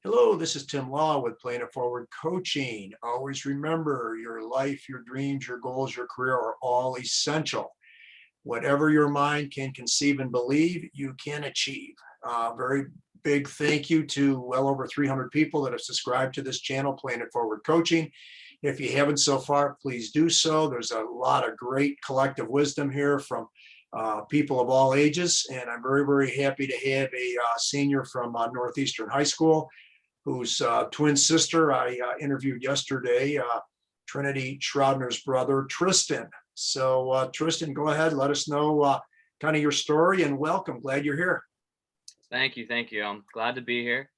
Hello, this is Tim Law with Playing It Forward Coaching. Always remember your life, your dreams, your goals, your career are all essential. Whatever your mind can conceive and believe, you can achieve. Very big thank you to well over 300 people that have subscribed to this channel, Playing It Forward Coaching. If you haven't so far, please do so. There's a lot of great collective wisdom here from people of all ages, and I'm very, very happy to have a senior from Northeastern High School whose twin sister I interviewed yesterday, Trinity Schraudner's brother, Tristan. So Tristan, go ahead, let us know kind of your story and welcome. Glad you're here. Thank you. Thank you. I'm glad to be here.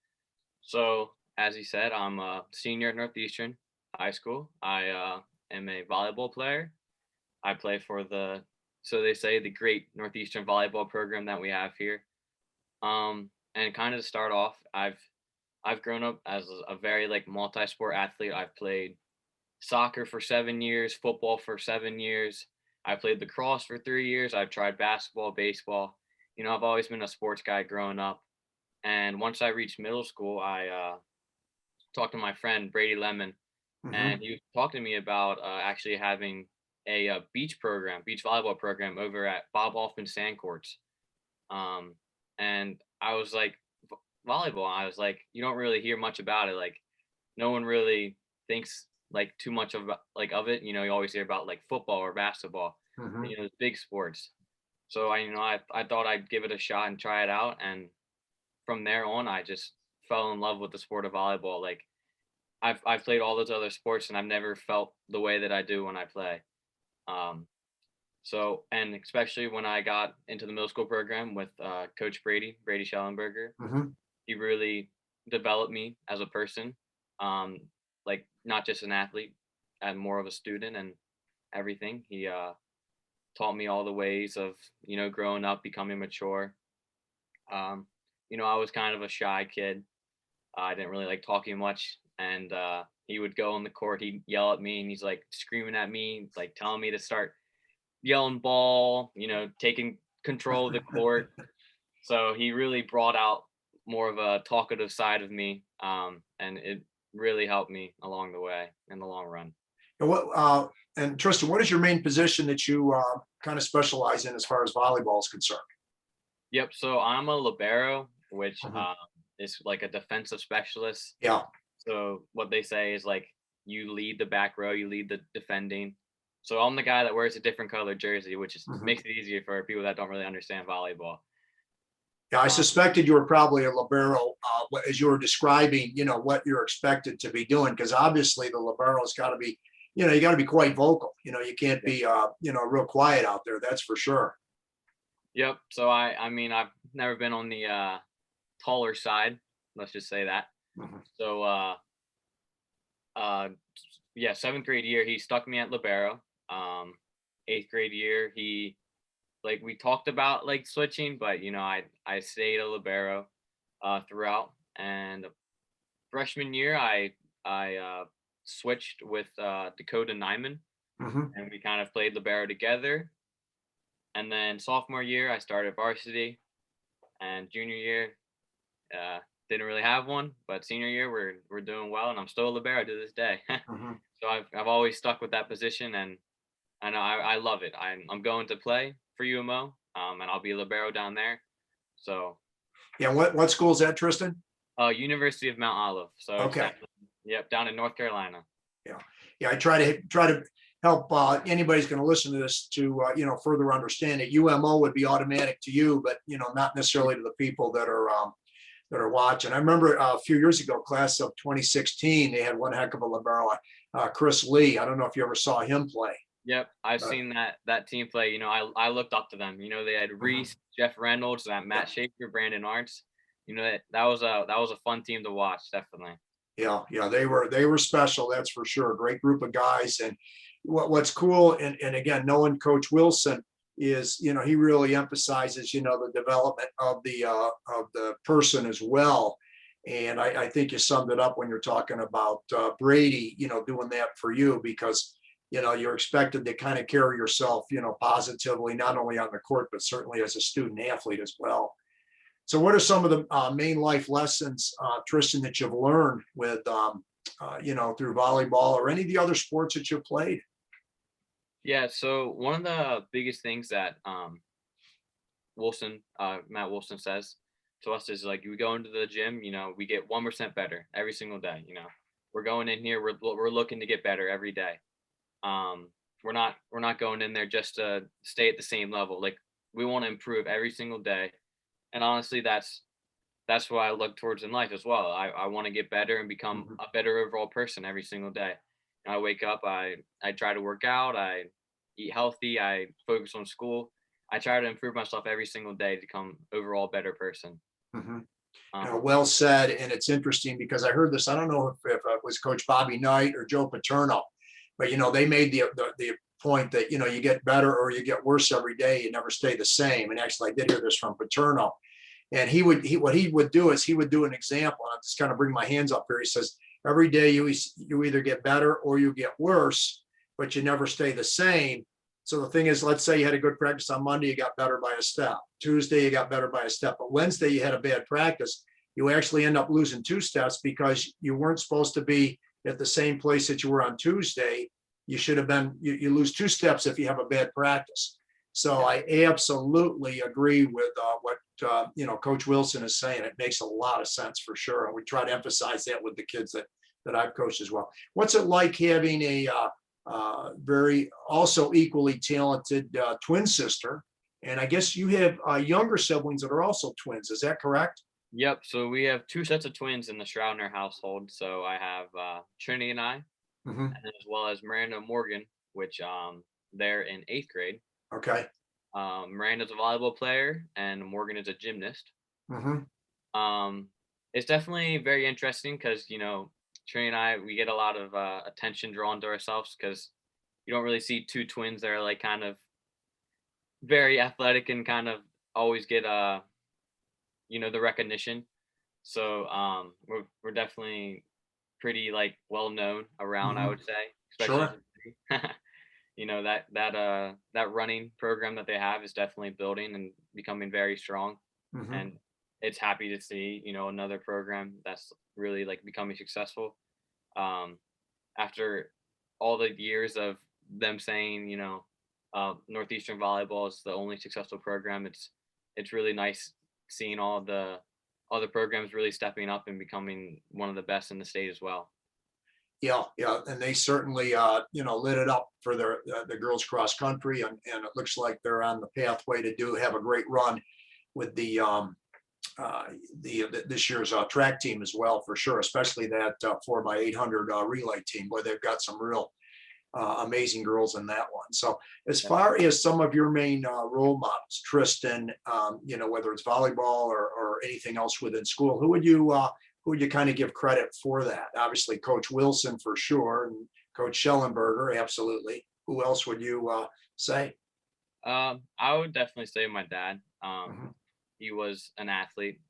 So, as you said, I'm a senior at Northeastern High School. I am a volleyball player. I play for so they say, the great Northeastern volleyball program that we have here. And kind of to start off, I've grown up as a very multi-sport athlete. I've played soccer for 7 years, football for 7 years. I played lacrosse for 3 years. I've tried basketball, baseball. I've always been a sports guy growing up. And once I reached middle school, I talked to my friend Brady and he talked to me about actually having a beach volleyball program over at Bob Hoffman Sand Courts. And I was like, volleyball. I was like, you don't really hear much about it. Like, no one really thinks too much of it. You always hear about football or basketball, big sports. So I thought I'd give it a shot and try it out. And from there on, I just fell in love with the sport of volleyball. Like, I've played all those other sports and I've never felt the way that I do when I play. And especially when I got into the middle school program with Coach Brady Shellenberger, he really developed me as a person, not just an athlete, and more of a student and everything. He taught me all the ways of, growing up, becoming mature. I was kind of a shy kid. I didn't really like talking much. And he would go on the court, he'd yell at me, and he's screaming at me, telling me to start yelling ball, taking control of the court. So he really brought out more of a talkative side of me. And it really helped me along the way in the long run. And Tristan, what is your main position that you kind of specialize in as far as volleyball is concerned? Yep. So I'm a libero, which is like a defensive specialist. Yeah. So what they say is you lead the back row, you lead the defending. So I'm the guy that wears a different color jersey, which makes it easier for people that don't really understand volleyball. Yeah, I suspected you were probably a libero as you were describing, what you're expected to be doing, because obviously the libero's got to be, you got to be quite vocal. You can't be, real quiet out there. That's for sure. Yep. So I've never been on the taller side. Let's just say that. So, seventh grade year, he stuck me at libero. Eighth grade year, we talked about switching, but I stayed a libero throughout. And freshman year, I switched with Dakota Nyman, and we kind of played libero together. And then sophomore year, I started varsity, and junior year, didn't really have one, but senior year we're doing well, and I'm still a libero to this day. So I've always stuck with that position, and I love it. I'm going to play for UMO, and I'll be a libero down there. So yeah, what school is that, Tristan? University of Mount Olive. So okay, yep, down in North Carolina. Yeah. I try to help anybody's going to listen to this to further understand it. UMO would be automatic to you, but not necessarily to the people that are watching. I remember a few years ago, class of 2016, they had one heck of a libero, Chris Lee. I don't know if you ever saw him play. Yep, I've seen that team play. I looked up to them. They had Reese, Jeff Reynolds, Matt Schaefer, Brandon Arts. That was a fun team to watch, definitely. Yeah, they were special. That's for sure. Great group of guys. And what's cool, and again, knowing Coach Wilson is, he really emphasizes, the development of the person as well. And I think you summed it up when you're talking about Brady, doing that for you, because you're expected to kind of carry yourself, positively, not only on the court, but certainly as a student athlete as well. So what are some of the main life lessons, Tristan, that you've learned with, through volleyball or any of the other sports that you've played? Yeah, so one of the biggest things that Matt Wilson says to us is like we go into the gym, we get 1% better every single day. We're going in here, we're looking to get better every day. We're not going in there just to stay at the same level. Like we want to improve every single day. And honestly, that's what I look towards in life as well. I want to get better and become Mhm. a better overall person every single day. I wake up, I try to work out, I eat healthy, I focus on school. I try to improve myself every single day to become overall better person. Mhm. Um, Well said. And it's interesting because I heard this. I don't know if it was Coach Bobby Knight or Joe Paterno, but they made the point that you get better or you get worse every day. You never stay the same. And actually, I did hear this from Paterno. And what he would do is he would do an example. And I'm just kind of bring my hands up here. He says every day you either get better or you get worse, but you never stay the same. So the thing is, let's say you had a good practice on Monday, you got better by a step. Tuesday, you got better by a step. But Wednesday, you had a bad practice. You actually end up losing 2 steps because you weren't supposed to be at the same place that you were on Tuesday. You should have been, you lose 2 steps if you have a bad practice. So yeah, I absolutely agree with what Coach Wilson is saying. It makes a lot of sense for sure, and we try to emphasize that with the kids that I've coached as well. What's it like having a very also equally talented twin sister? And I guess you have younger siblings that are also twins. Is that correct? yep. So we have two sets of twins in the Schraudner household. So I have Trinity and I, Hmm. and as well as Miranda and Morgan, which they're in 8th grade. Okay. Miranda's a volleyball player, and Morgan is a gymnast. Hmm. Um, it's definitely very interesting because Trey and I we get a lot of attention drawn to ourselves because you don't really see two twins that are like kind of very athletic and kind of always get the recognition. So we're definitely pretty like well known around, I Hmm. would say, especially in Sure. the city. That running program that they have is definitely building and becoming very strong, Hmm. and it's happy to see another program that's really like becoming successful um after all the years of them saying Northeastern volleyball is the only successful program. It's really nice seeing all the programs really stepping up and becoming one of the best in the state as well. Yeah, yeah, and they certainly, lit it up for the girls cross country, and it looks like they're on the pathway to do have a great run with uh, this year's track team as well, for sure, especially that 4x800 relay team, where they've got some real amazing girls in that one. So, as Yeah. far as some of your main role models, Tristan, whether it's volleyball or anything else within school, who would you kind of give credit for that? Obviously, Coach Wilson for sure, and Coach Shellenberger, absolutely. Who else would you say? I would definitely say my dad. Mhm. He was an athlete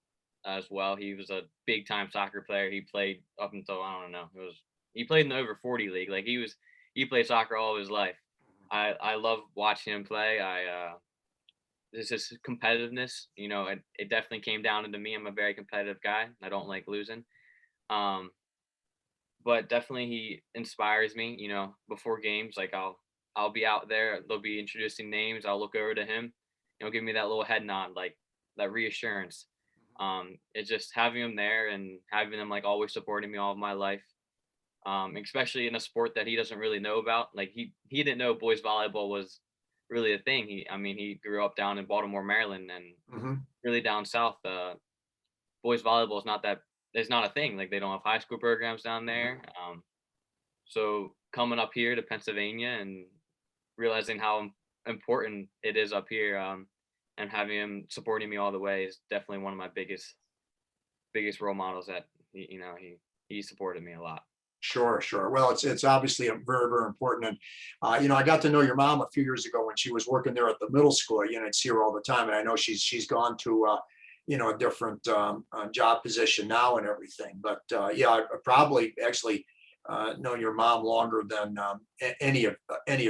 as well. He was a big time soccer player. He played up until I don't know. He played in the over 40 league. Like he played soccer all his life. I love watching him play. This is competitiveness. It definitely came down into me. I'm a very competitive guy. I don't like losing. Um, but definitely he inspires me. Before games, like I'll be out there. They'll be introducing names. I'll look over to him. Give me that little head nod, like that reassurance. It's just having him there and having him like always supporting me all of my life. Especially in a sport that he doesn't really know about. Like he didn't know boys volleyball was really a thing. He grew up down in Baltimore, Maryland, and Mhm. really down south. Boys volleyball is not that it's not a thing. Like they don't have high school programs down Mhm. there. So coming up here to Pennsylvania and realizing how important it is up here, and having him supporting me all the way is definitely one of my biggest role models. That he supported me a lot. Sure, sure. Well, it's obviously a very, very important. And I got to know your mom a few years ago when she was working there at the middle school. I'd see her all the time, and I know she's gone to a different job position now and everything. But yeah, I probably actually known your mom longer than any of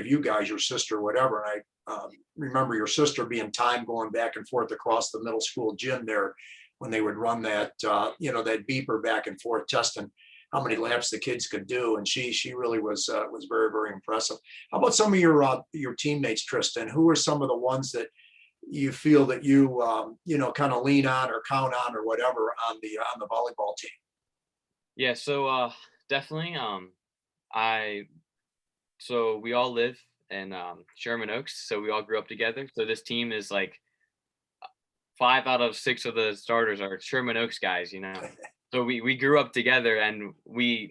you guys, your sister, whatever. And I remember your sister being time going back and forth across the middle school gym there when they would run that, that beeper back and forth, testing how many laps the kids could do. And she really was very, very impressive. How about some of your teammates, Tristan? Who are some of the ones that you feel that kind of lean on or count on or whatever on the volleyball team? Yeah, so definitely I so we all live in Sherman Oaks, so we all grew up together. So this team is like 5 out of 6 of the starters are Sherman Oaks guys, you know. So we grew up together, and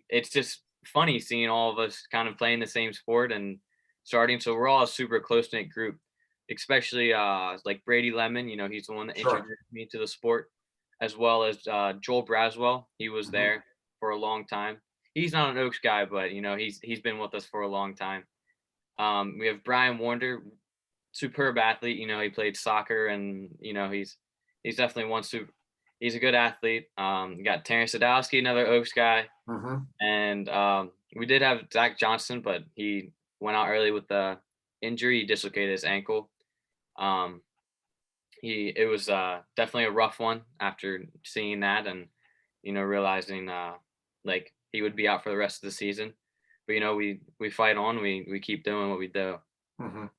it's just funny seeing all of us kind of playing the same sport and starting. So we're all a super close knit group, especially like Brady Lemon, you know, he's the one that Sure. introduced me to the sport, as well as Joel Braswell. He was Mhm. there for a long time. He's not an Oaks guy, but you know, he's been with us for a long time. We have Brian Warner, superb athlete. You know, he played soccer, and you know, he's definitely one super. He's a good athlete. You got Terrence Sadowski, another Oaks guy, Mhm. and we did have Zach Johnson, but he went out early with the injury. He dislocated his ankle. Um, it was definitely a rough one after seeing that, and you know, realizing like he would be out for the rest of the season. But you know, we fight on. We keep doing what we do. Mhm.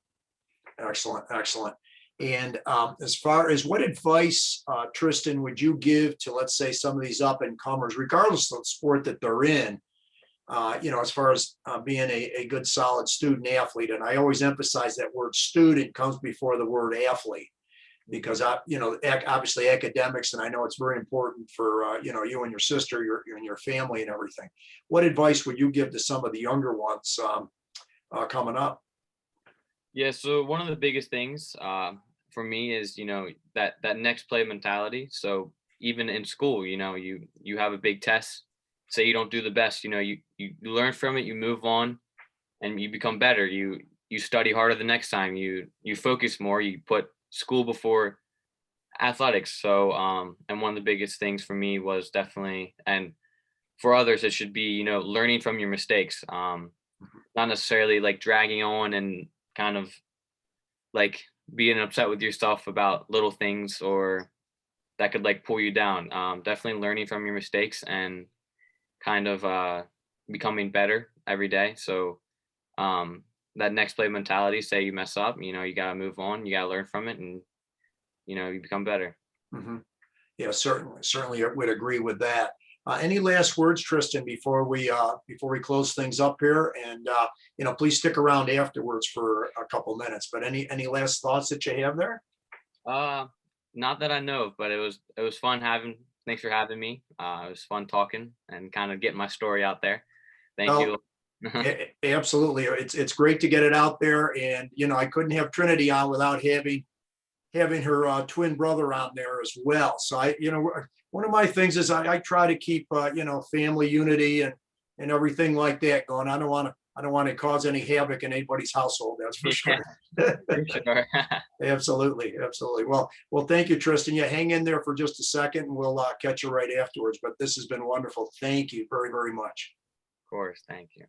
Excellent, excellent. And as far as what advice, Tristan, would you give to, let's say, some of these up and comers, regardless of the sport that they're in, as far as being a good, solid student athlete? And I always emphasize that word student comes before the word athlete, because obviously academics, and I know it's very important for you and your sister, and your family and everything. What advice would you give to some of the younger ones coming up? Yeah, so one of the biggest things for me is, you know, that next play mentality. So even in school, you know, you have a big test, say you don't do the best, you know, you learn from it, you move on, and you become better. You study harder the next time. You focus more. You put school before athletics. So and one of the biggest things for me was definitely, and for others it should be, you know, learning from your mistakes. Not necessarily like dragging on and kind of like being upset with yourself about little things or that could like pull you down. Definitely learning from your mistakes and kind of becoming better every day. So that next play mentality, say you mess up, you know, you gotta move on, you gotta learn from it, and you know, you become better. Hmm. Yeah, certainly, I would agree with that. Any last words, Tristan, before we close things up here? And please stick around afterwards for a couple minutes. But any last thoughts that you have there? Uh Not that I know of, but it was fun having thanks for having me. It was fun talking and kind of getting my story out there. Thank Oh, you. absolutely. It's great to get it out there. And I couldn't have Trinity on without having her twin brother on there as well. So one of my things is I try to keep family unity and everything like that going. I don't want to cause any havoc in anybody's household. That's for Yeah, sure. for sure. Absolutely, absolutely. Well, thank you, Tristan. Yeah, hang in there for just a second, and we'll catch you right afterwards. But this has been wonderful. Thank you very, very much. Of course, thank you.